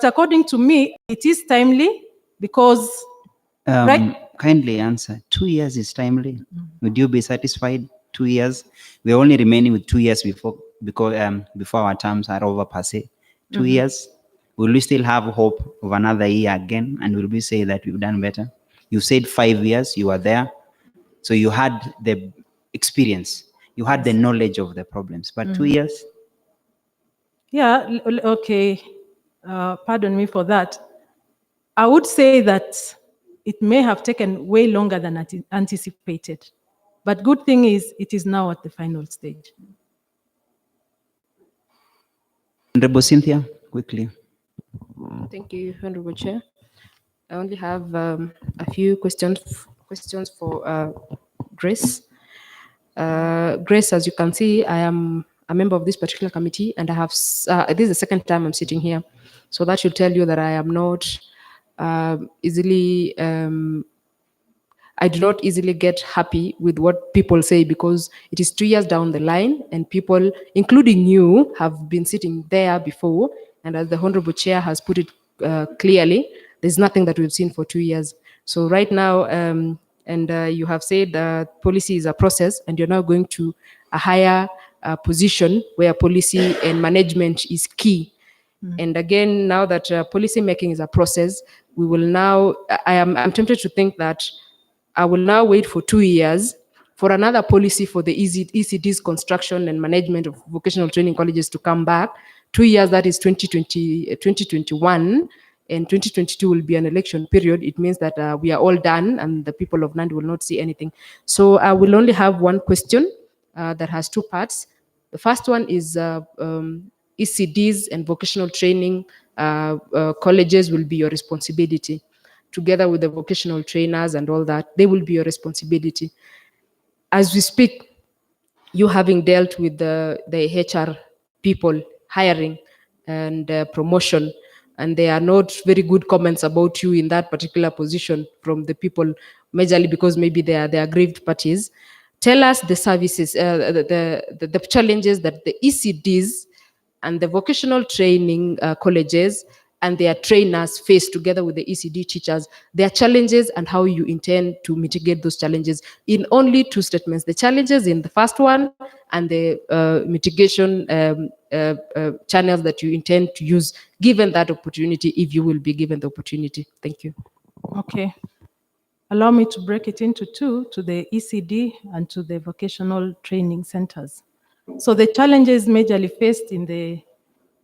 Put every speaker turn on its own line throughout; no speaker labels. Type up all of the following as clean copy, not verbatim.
according to me, it is timely because right.
Kindly answer. 2 years is timely. Would you be satisfied? 2 years. We're only remaining with 2 years before our terms are over per se. 2 years. Will we still have hope of another year again? And will we say that we've done better? You said 5 years. You were there, so you had the experience. You had the knowledge of the problems. But 2 years.
Yeah. Okay. Pardon me for that. I would say that it may have taken way longer than anticipated. But good thing is, it is now at the final stage.
Honorable Cynthia, quickly.
Thank you, Honorable Chair. I only have a few questions for Grace. Grace, as you can see, I am a member of this particular committee, and I have this is the second time I'm sitting here, so that should tell you that I am not easily. I do not easily get happy with what people say, because it is 2 years down the line, and people, including you, have been sitting there before. And as the Honorable Chair has put it clearly, there's nothing that we've seen for 2 years. So right now, you have said policy is a process, and you're now going to a higher position where policy and management is key. And again, now that policy making is a process, we will now, I'm tempted to think that I will now wait for 2 years for another policy for the ECD's construction and management of vocational training colleges to come back. 2 years, that is 2021, and 2022 will be an election period. It means that we are all done, and the people of Nandi will not see anything. So I will only have one question that has two parts. The first one is ECDs and vocational training colleges will be your responsibility, together with the vocational trainers and all that. They will be your responsibility. As we speak, you having dealt with the HR people, hiring and promotion, and there are not very good comments about you in that particular position from the people, majorly because maybe they are aggrieved parties. Tell us the services, the challenges that the ECDs and the vocational training colleges and their trainers face together with the ECD teachers, their challenges and how you intend to mitigate those challenges in only two statements: the challenges in the first one and the mitigation channels that you intend to use given that opportunity, if you will be given the opportunity. Thank you.
Okay. Allow me to break it into two, to the ECD and to the vocational training centers. So the challenges majorly faced in the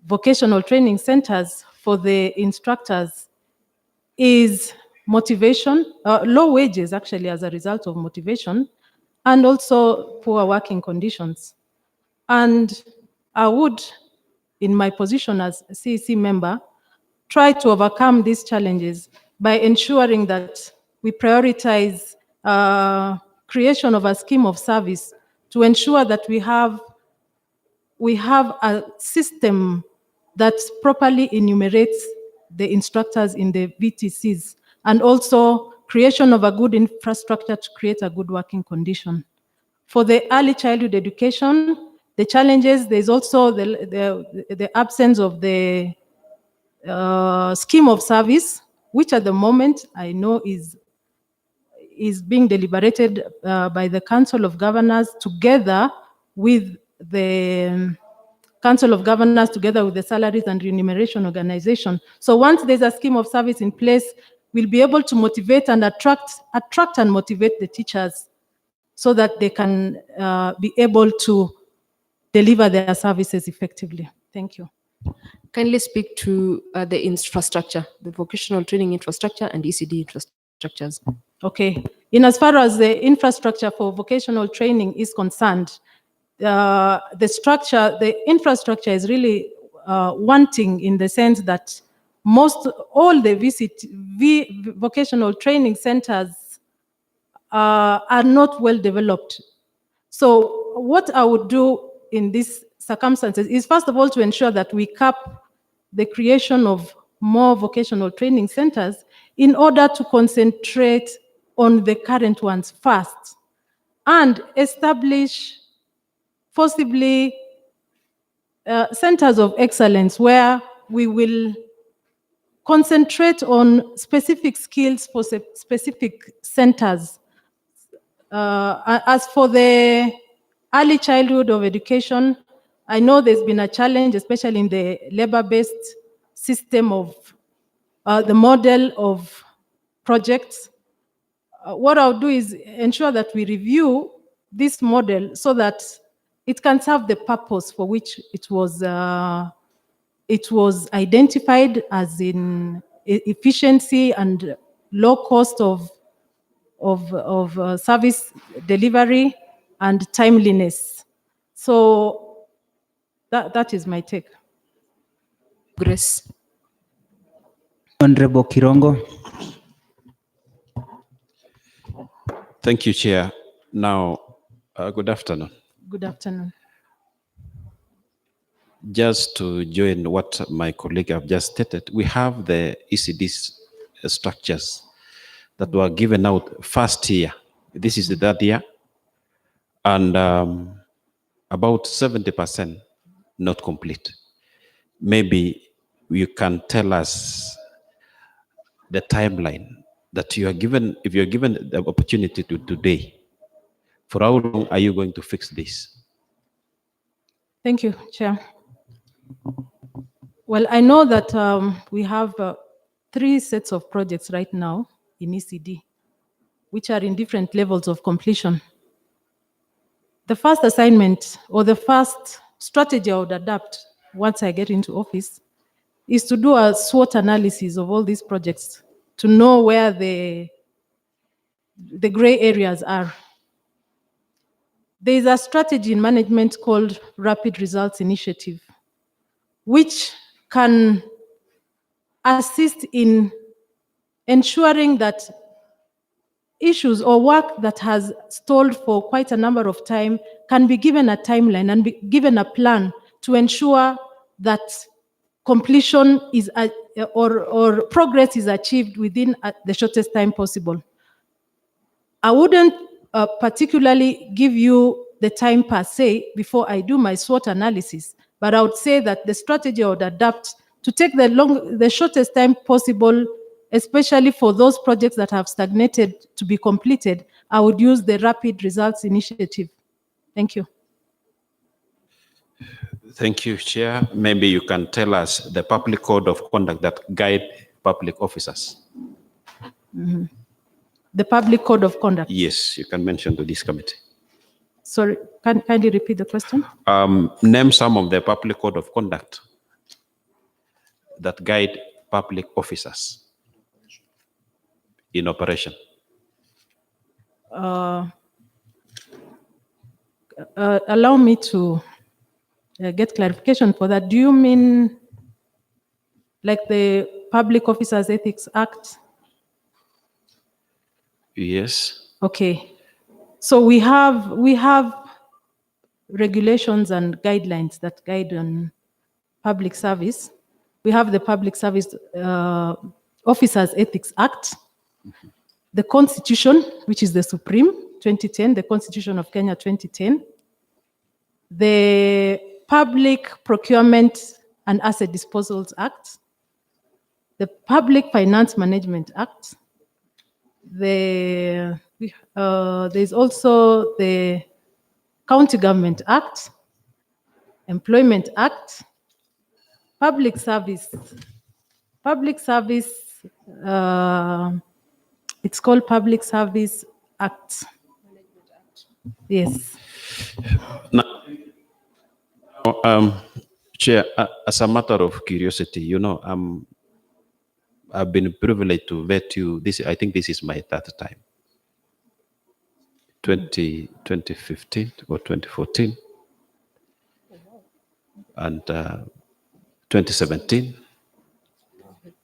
vocational training centers for the instructors is motivation, low wages actually as a result of motivation, and also poor working conditions. And I would, in my position as a CEC member, try to overcome these challenges by ensuring that we prioritize creation of a scheme of service to ensure that we have a system that properly enumerates the instructors in the VTCs, and also creation of a good infrastructure to create a good working condition. For the early childhood education, the challenges, there's also the absence of the scheme of service, which at the moment I know is being deliberated by the Council of Governors together with the Salaries and Remuneration Organization. So once there's a scheme of service in place, we'll be able to motivate and attract and motivate the teachers so that they can be able to deliver their services effectively. Thank you.
Kindly speak to the infrastructure, the vocational training infrastructure and ECD infrastructures.
Okay. In as far as the infrastructure for vocational training is concerned, the infrastructure is really wanting, in the sense that all the vocational training centers are not well developed. So what I would do in these circumstances is, first of all, to ensure that we cap the creation of more vocational training centers in order to concentrate on the current ones first, and establish possibly centers of excellence where we will concentrate on specific skills for specific centers. As for the early childhood of education, I know there's been a challenge, especially in the labor-based system of the model of projects. What I'll do is ensure that we review this model so that it can serve the purpose for which it was identified, as in efficiency and low cost of service delivery and timeliness. So that is my take.
Grace.
Honorable Kirongo.
Thank you, Chair. Now, good afternoon.
Good afternoon.
Just to join what my colleague have just stated, we have the ECD structures that were given out first year. This is the third year. And about 70% not complete. Maybe you can tell us the timeline that you are given, if you're given the opportunity to today, for how long are you going to fix this?
Thank you, Chair. Well, I know that we have 3 sets of projects right now in ECD, which are in different levels of completion. The first assignment, or the first strategy I would adapt once I get into office, is to do a SWOT analysis of all these projects to know where the gray areas are. There is a strategy in management called Rapid Results Initiative, which can assist in ensuring that issues or work that has stalled for quite a number of time can be given a timeline and be given a plan to ensure that completion is or progress is achieved within the shortest time possible. I wouldn't particularly give you the time per se before I do my SWOT analysis, but I would say that the strategy I would adapt to take the shortest time possible, especially for those projects that have stagnated to be completed, I would use the Rapid Results Initiative. Thank you.
Thank you, Chair. Maybe you can tell us the public code of conduct that guide public officers.
Mm-hmm. The public code of conduct?
Yes, you can mention to this committee.
Sorry, kindly repeat the question?
Name some of the public code of conduct that guide public officers in operation.
Allow me to get clarification for that. Do you mean like the Public Officers Ethics Act?
Yes.
Okay. So we have regulations and guidelines that guide on public service. We have the Public Service Officers Ethics Act, the Constitution, which is the Supreme 2010, the Constitution of Kenya 2010, the Public Procurement and Asset Disposals Act, the Public Finance Management Act, there's also the County Government Act, Employment Act, Public Service, it's called Public Service Act. Yes.
Now, Chair, as a matter of curiosity, you know, I've been privileged to vet you. I think this is my third time. 2015 or 2014, and 2017,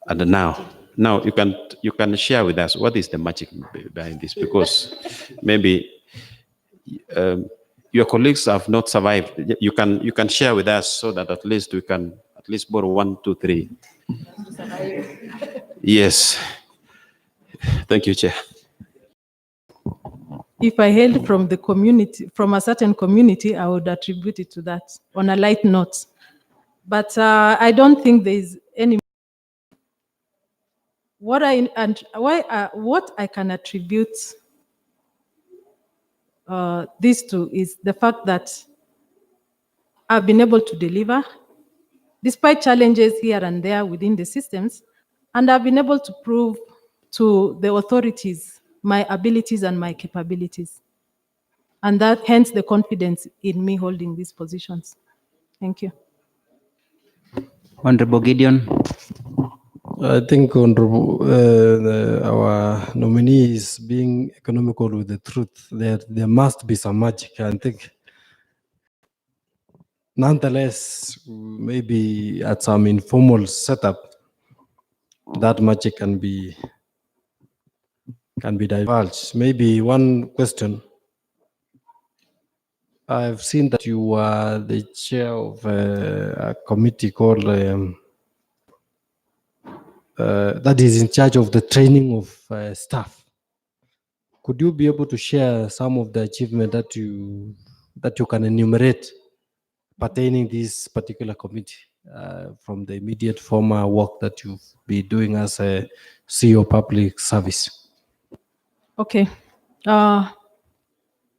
and now you can share with us what is the magic behind this, because maybe your colleagues have not survived. You can share with us so that at least we can borrow 1, 2, 3. Yes. Thank you, Chair.
If I hailed from the community, from a certain community, I would attribute it to that on a light note. But I don't think there is any what I can attribute this to is the fact that I've been able to deliver despite challenges here and there within the systems, and I've been able to prove to the authorities my abilities and my capabilities. And that hence the confidence in me holding these positions. Thank you.
Honorable Gideon.
I think our nominee is being economical with the truth. There must be some magic. I think, nonetheless, maybe at some informal setup, that magic can be divulged. Maybe one question. I've seen that you are the chair of a committee called that is in charge of the training of staff. Could you be able to share some of the achievement that you can enumerate pertaining this particular committee from the immediate former work that you've been doing as a CEO public service?
Okay.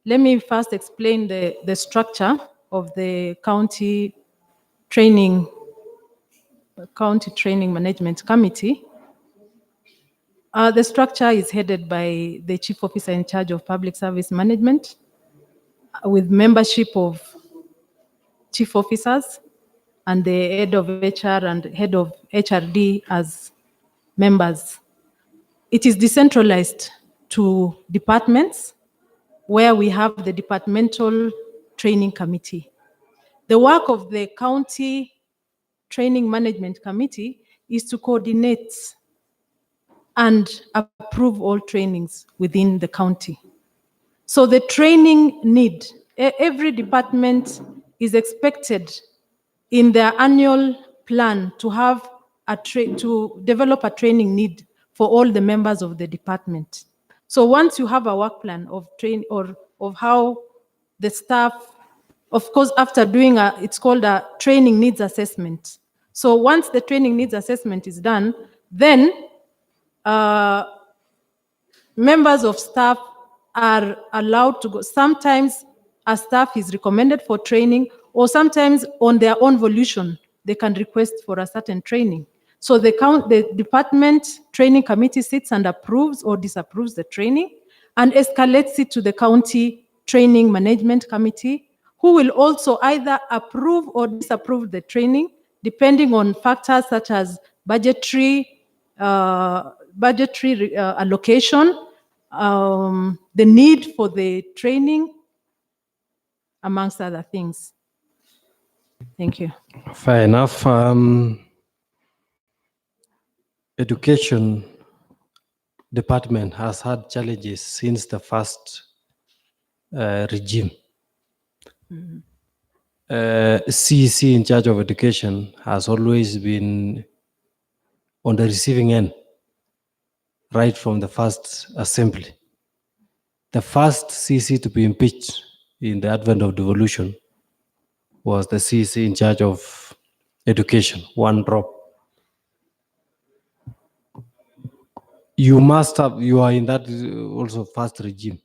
Let me first explain the structure of the County Training Management Committee. The structure is headed by the Chief Officer in charge of Public Service Management, with membership of chief officers and the head of HR and head of HRD as members. It is decentralized to departments where we have the departmental training committee. The work of the County Training Management Committee is to coordinate and approve all trainings within the county. So the training need, every department is expected in their annual plan to have to develop a training need for all the members of the department. So once you have a work plan of of how the staff, of course, after doing it's called a training needs assessment. So once the training needs assessment is done, then members of staff are allowed to go. Sometimes a staff is recommended for training, or sometimes on their own volition, they can request for a certain training. So the department training committee sits and approves or disapproves the training and escalates it to the county training management committee, who will also either approve or disapprove the training, depending on factors such as budgetary allocation, the need for the training, amongst other things. Thank you.
Fair enough. Education department has had challenges since the first regime. CEC in charge of education has always been on the receiving end, right from the first assembly. The first CEC to be impeached in the advent of devolution was the CEC in charge of education, one drop. You are in that also first regime.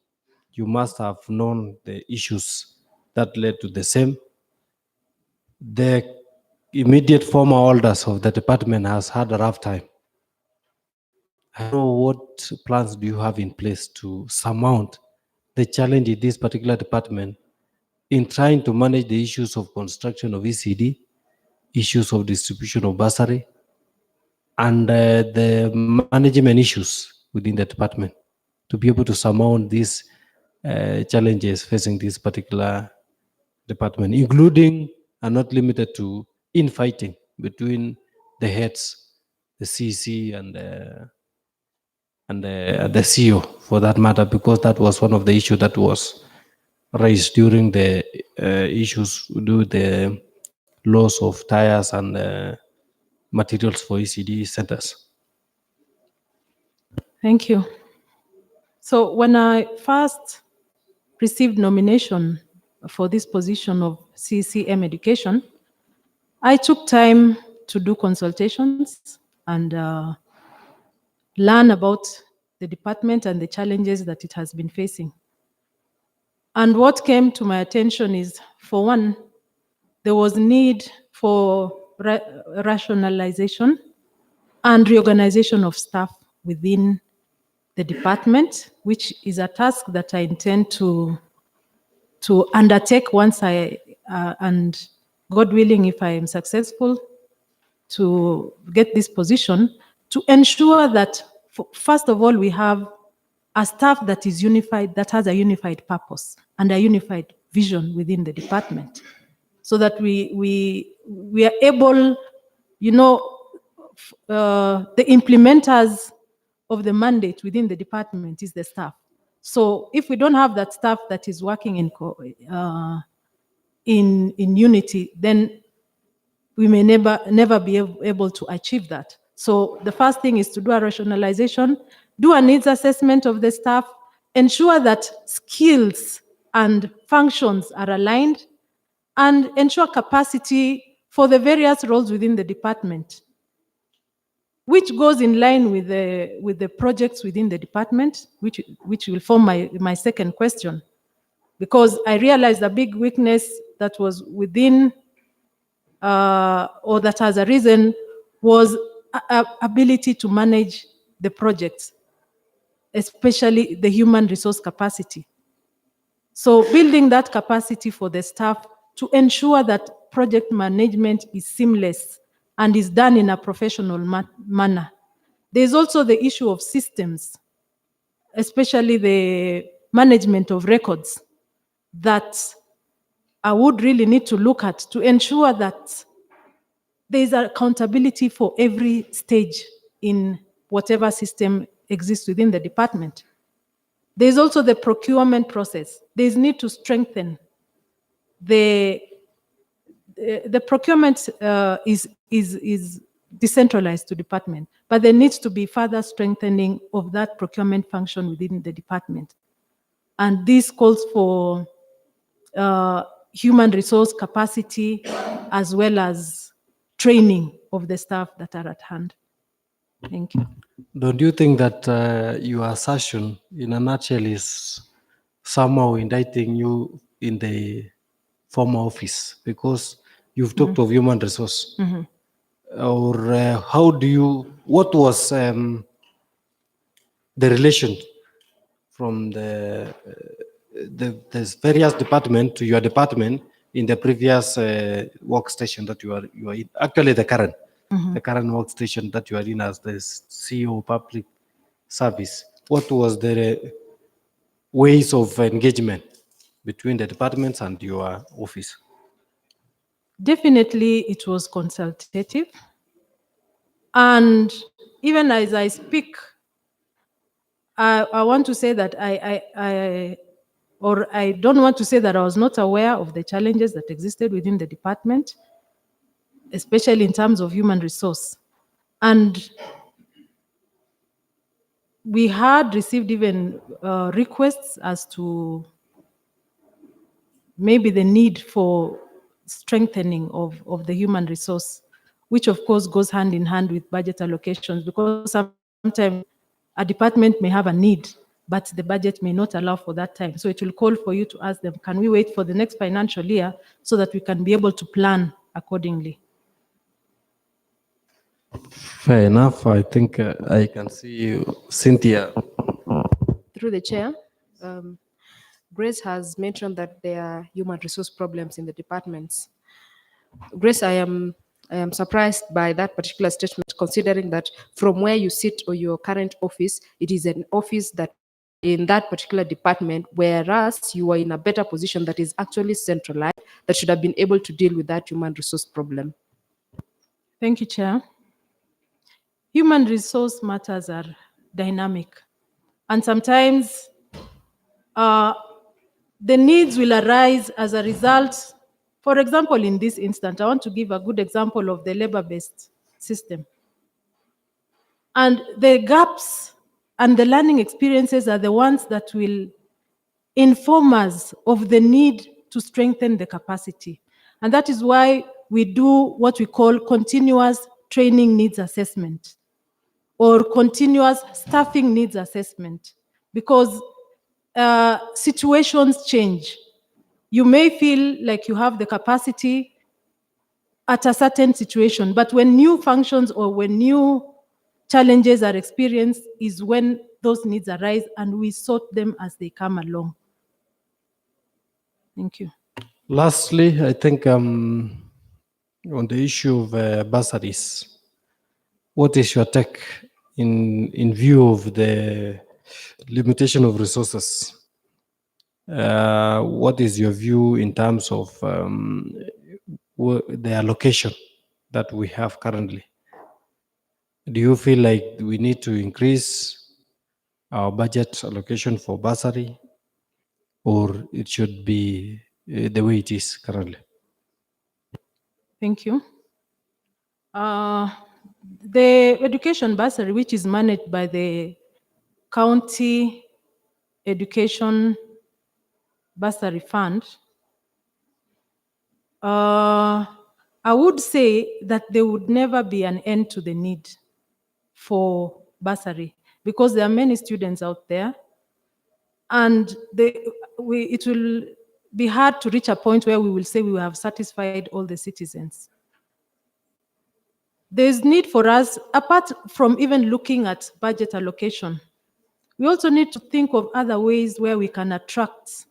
You must have known the issues that led to the same. The immediate former holders of the department has had a rough time. I don't know what plans do you have in place to surmount the challenge in this particular department in trying to manage the issues of construction of ECD, issues of distribution of bursary, and the management issues within the department, to be able to surmount these challenges facing this particular department, including and not limited to infighting between the heads, the CC and the CEO for that matter, because that was one of the issues that was raised during the issues with the loss of tires and materials for ECD centers.
Thank you. So when I first received nomination for this position of CECM education, I took time to do consultations and learn about the department and the challenges that it has been facing. And what came to my attention is, for one, there was need for rationalization and reorganization of staff within the department, which is a task that I intend to undertake once and God willing, if I am successful to get this position, to ensure that, first of all, we have a staff that is unified, that has a unified purpose and a unified vision within the department, so that we are able, the implementers of the mandate within the department is the staff. So if we don't have that staff that is working in unity, then we may never be able to achieve that. So the first thing is to do a rationalization, do a needs assessment of the staff, ensure that skills and functions are aligned, and ensure capacity for the various roles within the department, which goes in line with the projects within the department, which will form my second question. Because I realized a big weakness that was within, or that has arisen, was ability to manage the projects, especially the human resource capacity. So building that capacity for the staff to ensure that project management is seamless and is done in a professional manner. There's also the issue of systems, especially the management of records, that I would really need to look at to ensure that there is accountability for every stage in whatever system exists within the department. There's also the procurement process. There's need to strengthen the procurement is decentralized to department, but there needs to be further strengthening of that procurement function within the department. And this calls for human resource capacity as well as training of the staff that are at hand. Thank you.
Don't you think that your assertion, in a nutshell, is somehow indicting you in the former office? Because you've talked of human resource. Or what was the relation from the various department to your department in the previous workstation that you are in? Actually, the current workstation that you are in as the CEO of Public Service. What was the ways of engagement between the departments and your office?
Definitely, it was consultative. And even as I speak, I want to say that I don't want to say that I was not aware of the challenges that existed within the department, especially in terms of human resource. And we had received even requests as to maybe the need for strengthening of the human resource, which of course goes hand in hand with budget allocations, because sometimes a department may have a need, but the budget may not allow for that time. So it will call for you to ask them, can we wait for the next financial year so that we can be able to plan accordingly?
Fair enough. I think I can see you, Cynthia.
Through the chair, Grace has mentioned that there are human resource problems in the departments. Grace, I am surprised by that particular statement, considering that from where you sit or your current office, it is an office that in that particular department, whereas you are in a better position that is actually centralized, that should have been able to deal with that human resource problem.
Thank you, Chair. Human resource matters are dynamic, and sometimes the needs will arise as a result. For example, in this instance, I want to give a good example of the labor-based system. And the gaps and the learning experiences are the ones that will inform us of the need to strengthen the capacity. And that is why we do what we call continuous training needs assessment. or continuous staffing needs assessment, because situations change. You may feel like you have the capacity at a certain situation, but when new functions or when new challenges are experienced is when those needs arise, and we sort them as they come along. Thank you.
Lastly, I think on the issue of bursaries, what is your take in view of the limitation of resources? What is your view in terms of the allocation that we have currently? Do you feel like we need to increase our budget allocation for bursary, or it should be the way it is currently?
Thank you. The education bursary, which is managed by the County Education Bursary Fund, I would say that there would never be an end to the need for bursary, because there are many students out there, and it will be hard to reach a point where we will say we have satisfied all the citizens. There's need for us, apart from even looking at budget allocation, we also need to think of other ways where we can attract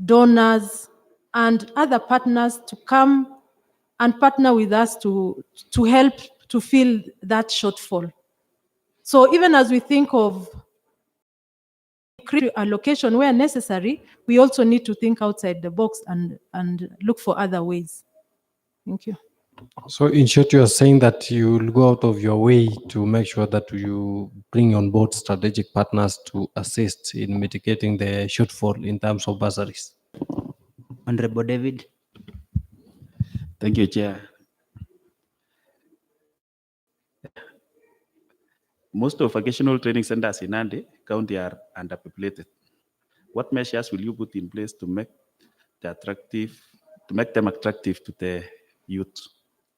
donors and other partners to come and partner with us to help to fill that shortfall. So even as we think of allocation where necessary, we also need to think outside the box and look for other ways. Thank you.
So in short, you are saying that you will go out of your way to make sure that you bring on board strategic partners to assist in mitigating the shortfall in terms of bursaries.
Honorable David.
Thank you, Chair. Most of vocational training centers in Nandi County are underpopulated. What measures will you put in place to make them attractive to the youth?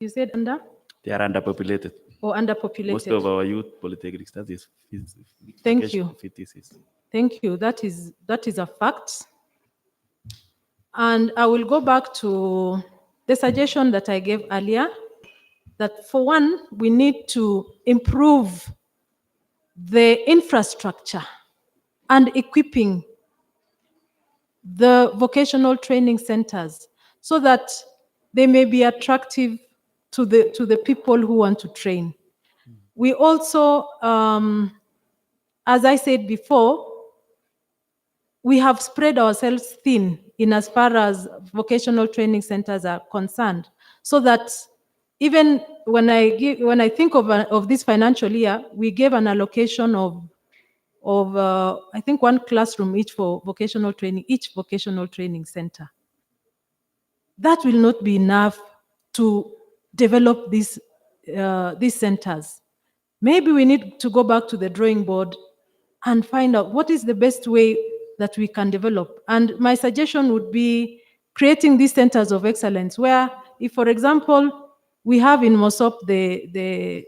You said under
They are underpopulated.
or underpopulated?
Most of our youth polytechnics, that is.
Thank you.
VTCs.
Thank you. That is a fact. And I will go back to the suggestion that I gave earlier, that for one, we need to improve the infrastructure and equipping the vocational training centers so that they may be attractive to the people who want to train. We also, as I said before, we have spread ourselves thin in as far as vocational training centers are concerned, so that even when I think of this financial year, we gave an allocation of I think one classroom each for vocational training, each vocational training center. That will not be enough to develop these centers. Maybe we need to go back to the drawing board and find out what is the best way that we can develop. And my suggestion would be creating these centers of excellence where, if, for example, we have in Mosop the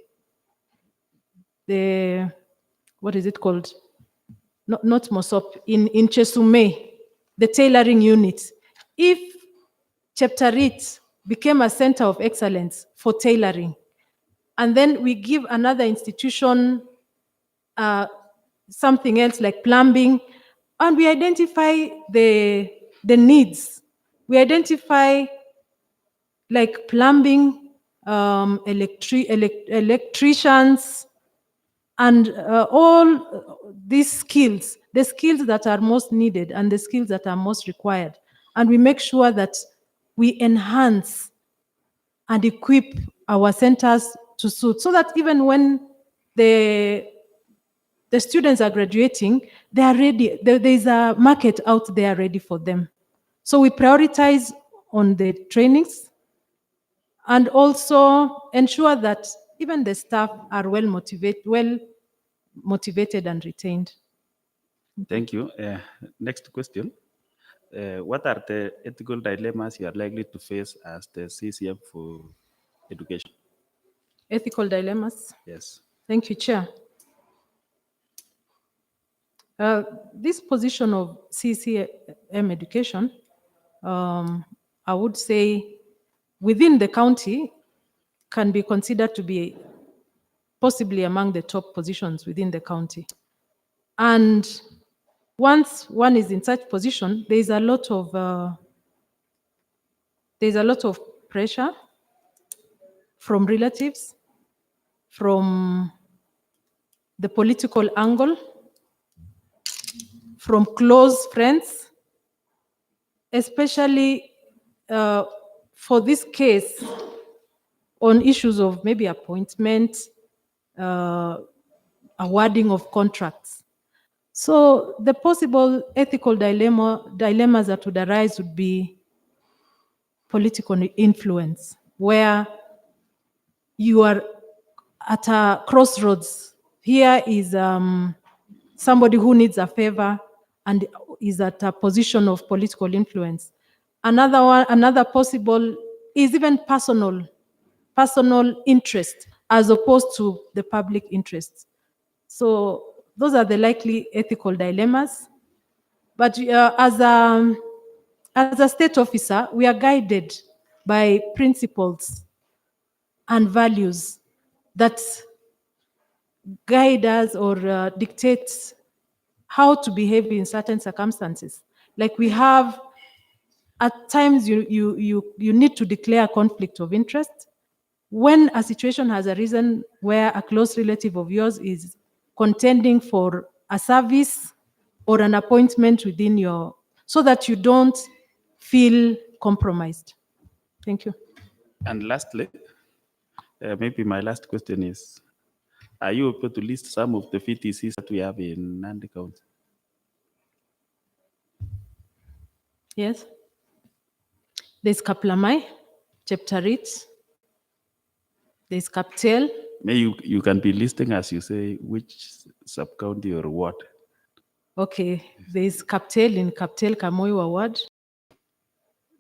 what is it called? Not Mosop, in Chesume, the tailoring unit. If Cheptarit became a center of excellence for tailoring, and then we give another institution something else like plumbing, and we identify the needs. We identify like plumbing, electricians, and all these skills, the skills that are most needed and the skills that are most required. And we make sure that we enhance and equip our centers to suit, so that even when the students are graduating, they are ready. There is a market out there ready for them. So we prioritize on the trainings and also ensure that even the staff are well motivated and retained.
Thank you. Next question. What are the ethical dilemmas you are likely to face as the CECM for education?
Ethical dilemmas.
Yes.
Thank you, Chair. This position of CECM education, I would say within the county can be considered to be possibly among the top positions within the county. And once one is in such position, there's a lot of pressure from relatives, from the political angle, from close friends, especially for this case on issues of maybe appointment, awarding of contracts. So the possible ethical dilemmas that would arise would be political influence, where you are at a crossroads. Here is somebody who needs a favor and is at a position of political influence. Another possible is even personal interest as opposed to the public interest. So those are the likely ethical dilemmas. But as a state officer, we are guided by principles and values that guide us or dictate how to behave in certain circumstances. Like we have, at times you need to declare a conflict of interest. When a situation has arisen where a close relative of yours is contending for a service or an appointment within your, so that you don't feel compromised. Thank you.
And lastly, maybe my last question is, are you able to list some of the VTCs that we have in Nandi County?
Yes. There's Kaplamai, Cheptarit, there's Kaptel.
May you can be listing, as you say, which sub-county or what?
Okay, there's Kaptel in Kaptel Kamoiwa ward.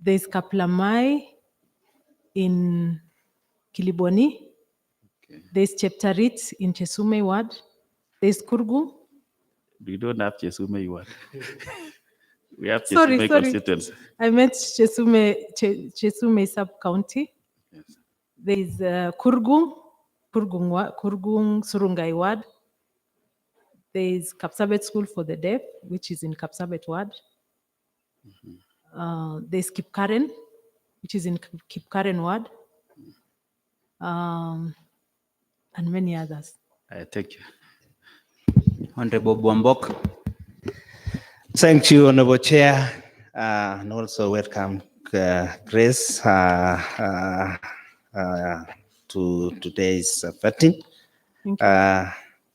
There's Kaplamai in Kiliboni.
Okay.
There's Cheptarit in Chesume ward. There's Kurgu.
We don't have Chesume ward. We have
Sorry,
Chesume
sorry.
constituency.
I meant Chesume sub-county.
Yes.
There's Kurgung Surungai ward. There's Kapsabet School for the Deaf, which is in Kapsabet ward. There's Kipkaren, which is in Kipkaren ward. And many others.
Thank you.
Honorable Bombok. Thank you, Honorable Chair, and also welcome Grace to today's vetting.
Thank you.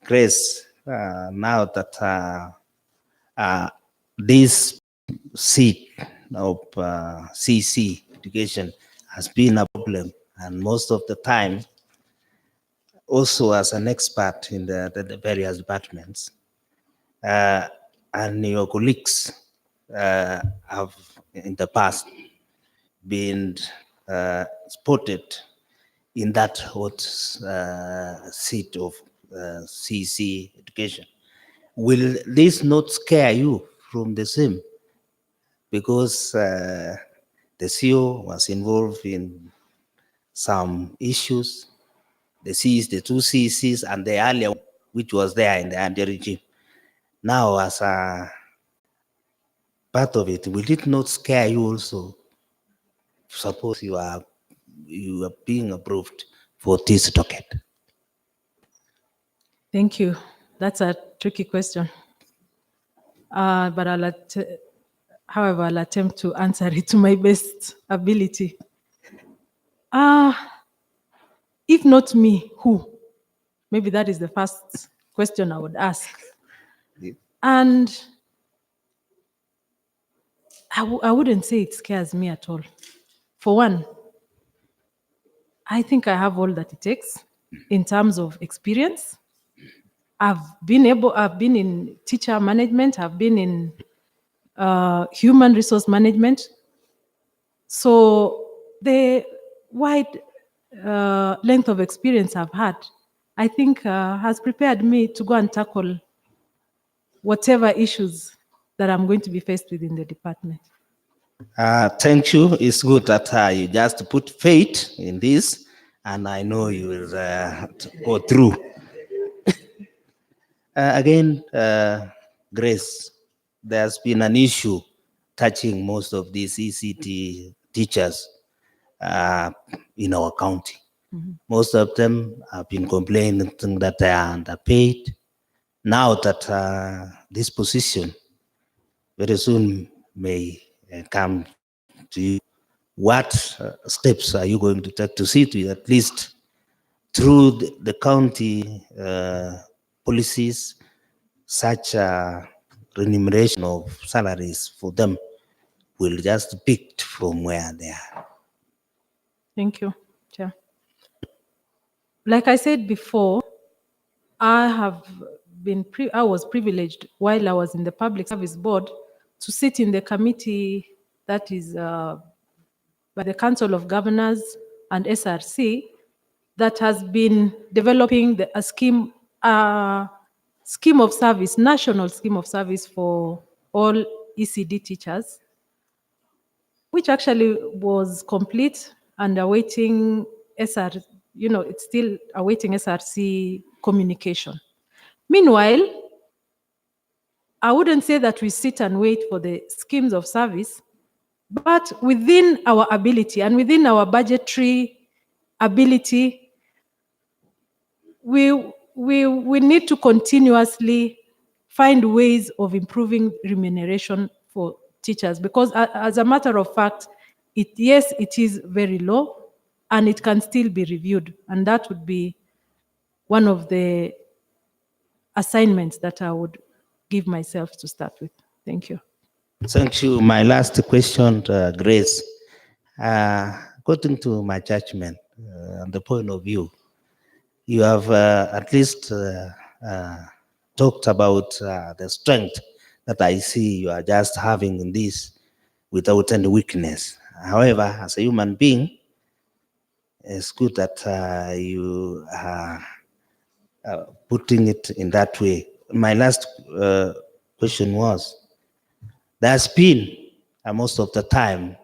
Grace, now that this seat of CC education has been a problem, and most of the time, also as an expert in the various departments, and your colleagues have in the past been spotted in that hot seat of CC education. Will this not scare you from the same? Because the CEO was involved in some issues, the two CCs and the earlier, which was there in the earlier regime. Now, as a part of it, will it not scare you also? Suppose you are being approved for this docket.
Thank you. That's a tricky question. But however, I'll attempt to answer it to my best ability. If not me, who? Maybe that is the first question I would ask. And I wouldn't say it scares me at all. For one, I think I have all that it takes in terms of experience. I've been in teacher management, I've been in human resource management. So the wide length of experience I've had, I think has prepared me to go and tackle whatever issues that I'm going to be faced with in the department.
Thank you. It's good that you just put faith in this, and I know you will go through. Again, Grace, there's been an issue touching most of these ECT teachers in our county. Most of them have been complaining that they are underpaid. Now that this position very soon may come to you, what steps are you going to take to see to at least through the county policies, such remuneration of salaries for them will just be picked from where they are?
Thank you, Chair. Like I said before, I was privileged while I was in the Public Service Board to sit in the committee that is by the Council of Governors and SRC that has been developing a scheme of service, national scheme of service for all ECD teachers, which actually was complete and awaiting it's still awaiting SRC communication. Meanwhile, I wouldn't say that we sit and wait for the schemes of service, but within our ability and within our budgetary ability, we need to continuously find ways of improving remuneration for teachers, because as a matter of fact, it is very low and it can still be reviewed. And that would be one of the assignments that I would give myself to start with. Thank you.
Thank you. My last question, Grace. According to my judgment, and the point of view, you have at least talked about the strength that I see you are just having in this without any weakness. However, as a human being, it's good that you are putting it in that way. My last question was, there's been most of the time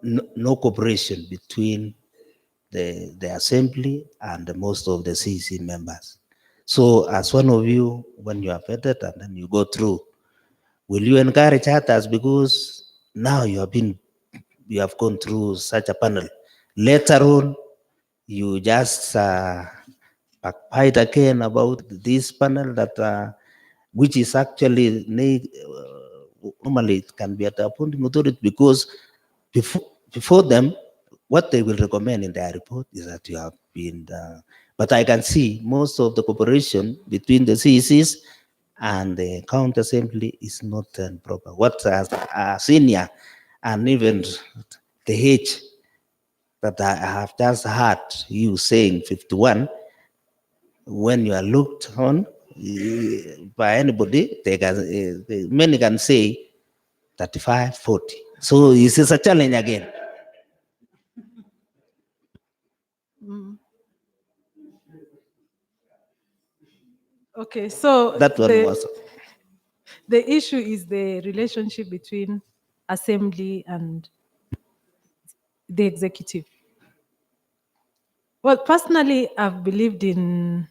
no cooperation between the assembly and most of the CEC members. So as one of you, when you are vetted and then you go through, will you encourage others, because now you have gone through such a panel? Later on, you just fight again about this panel that which is actually normally it can be at the appointing authority, because before them, what they will recommend in their report is that you have been, but I can see most of the cooperation between the CECs and the county assembly is not proper. What as a senior and even the age that I have just heard you saying 51, when you are looked on by anybody, many can say 35, 40. So this is a challenge again.
Okay, so
That one was.
The issue is the relationship between assembly and the executive. Well, personally, I've believed in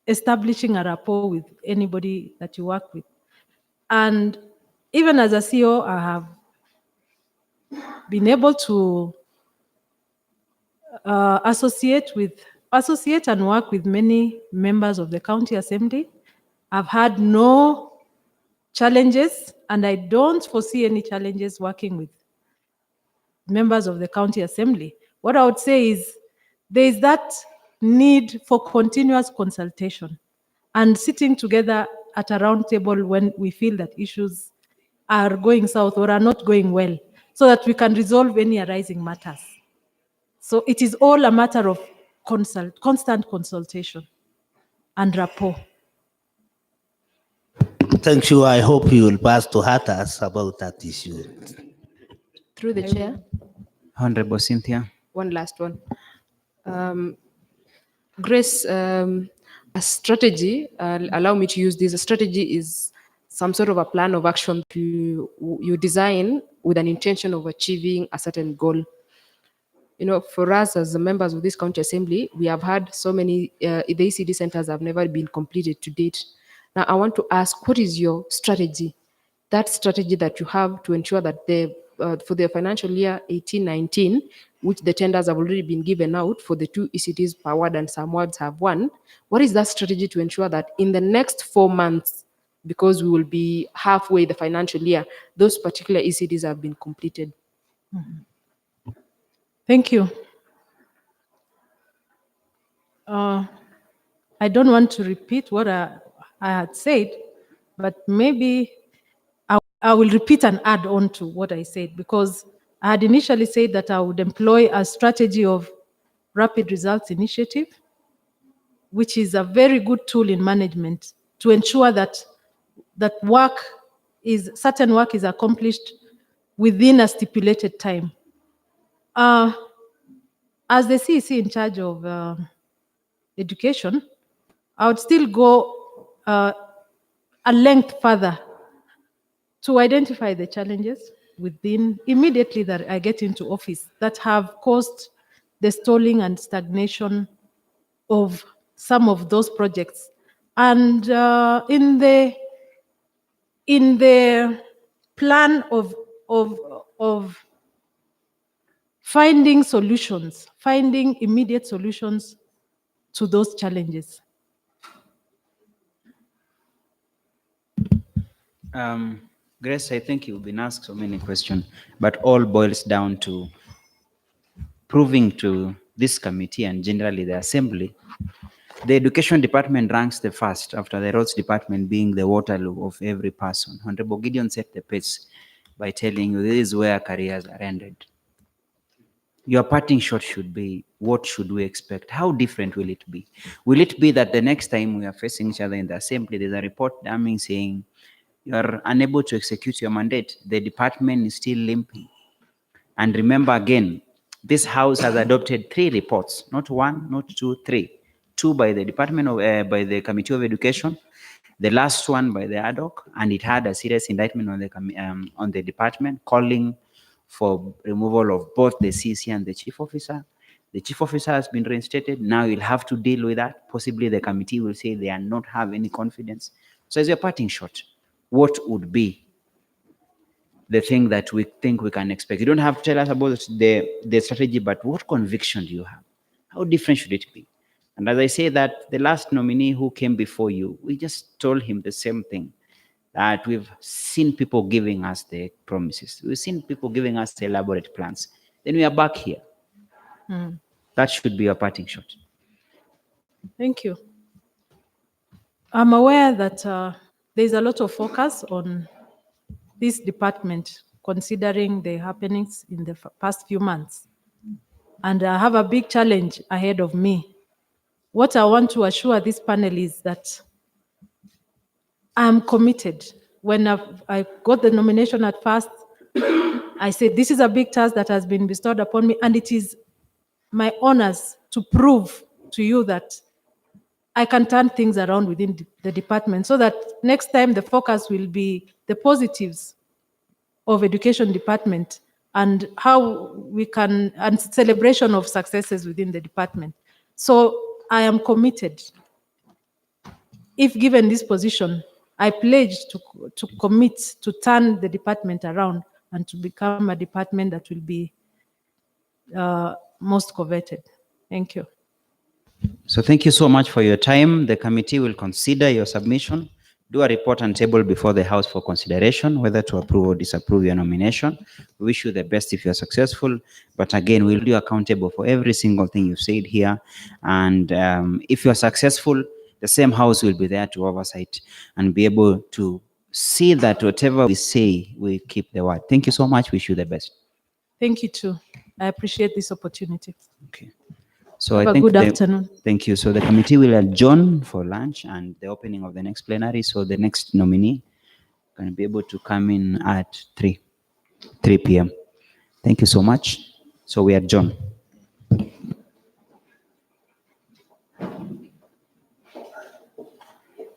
establishing a rapport with anybody that you work with. And even as a CEO, I have been able to associate and work with many members of the county assembly. I've had no challenges, and I don't foresee any challenges working with members of the county assembly. What I would say is there is that need for continuous consultation and sitting together at a round table when we feel that issues are going south or are not going well, so that we can resolve any arising matters. So it is all a matter of constant consultation and rapport.
Thank you. I hope you will pass to others about that issue.
Through the chair.
Honorable Cynthia.
one last one. Grace, a strategy, allow me to use this. A strategy is some sort of a plan of action you design with an intention of achieving a certain goal. For us as the members of this county assembly, we have had so many, the ECD centers have never been completed to date. Now, I want to ask, what is your strategy? That strategy that you have to ensure that for the financial year 18-19, which the tenders have already been given out for the 2 ECDs per ward and some wards have won, what is that strategy to ensure that in the next 4 months, because we will be halfway the financial year, those particular ECDs have been completed?
Thank you. I don't want to repeat what I had said, but maybe I will repeat and add on to what I said, because I had initially said that I would employ a strategy of rapid results initiative, which is a very good tool in management to ensure that certain work is accomplished within a stipulated time. As the CEC in charge of education, I would still go a length further to identify the challenges within immediately that I get into office that have caused the stalling and stagnation of some of those projects. And in the plan of finding solutions, finding immediate solutions to those challenges.
Grace, I think you've been asked so many questions, but all boils down to proving to this committee and generally the assembly, the education department ranks the first after the roads department, being the Waterloo of every person. Honorable Gideon set the pace by telling you this is where careers are ended. Your parting shot should be, what should we expect? How different will it be? Will it be that the next time we are facing each other in the assembly, there's a report damning saying you are unable to execute your mandate, the department is still limping? And remember again, this house has adopted 3 reports, not 1, not 2, 3. 2 by the by the Committee of Education, the last one by the ad hoc, and it had a serious indictment on the department calling for removal of both the CC and the chief officer. The chief officer has been reinstated. Now you'll have to deal with that. Possibly the committee will say they are not have any confidence. So as your parting shot, what would be the thing that we think we can expect? You don't have to tell us about the strategy, but what conviction do you have? How different should it be? And as I say that, the last nominee who came before you, we just told him the same thing, that we've seen people giving us the promises. We've seen people giving us the elaborate plans. Then we are back here. That should be your parting shot.
Thank you. I'm aware that there's a lot of focus on this department, considering the happenings in the past few months. And I have a big challenge ahead of me. What I want to assure this panel is that I'm committed. When I got the nomination at first, I said, this is a big task that has been bestowed upon me, and it is my honors to prove to you that I can turn things around within the department, so that next time the focus will be the positives of education department and how we can, and celebration of successes within the department. So I am committed. If given this position, I pledge to commit to turn the department around and to become a department that will be most coveted. Thank you.
So thank you so much for your time. The committee will consider your submission, do a report and table before the House for consideration, whether to approve or disapprove your nomination. We wish you the best if you're successful. But again, we'll do accountable for every single thing you've said here. And if you're successful, the same House will be there to oversight and be able to see that whatever we say, we keep the word. Thank you so much. Wish you the best.
Thank you too. I appreciate this opportunity.
Okay. So
Have
I
a
think
good afternoon.
Thank you. So the committee will adjourn for lunch and the opening of the next plenary. So the next nominee can be able to come in at 3 p.m. Thank you so much. So we adjourn.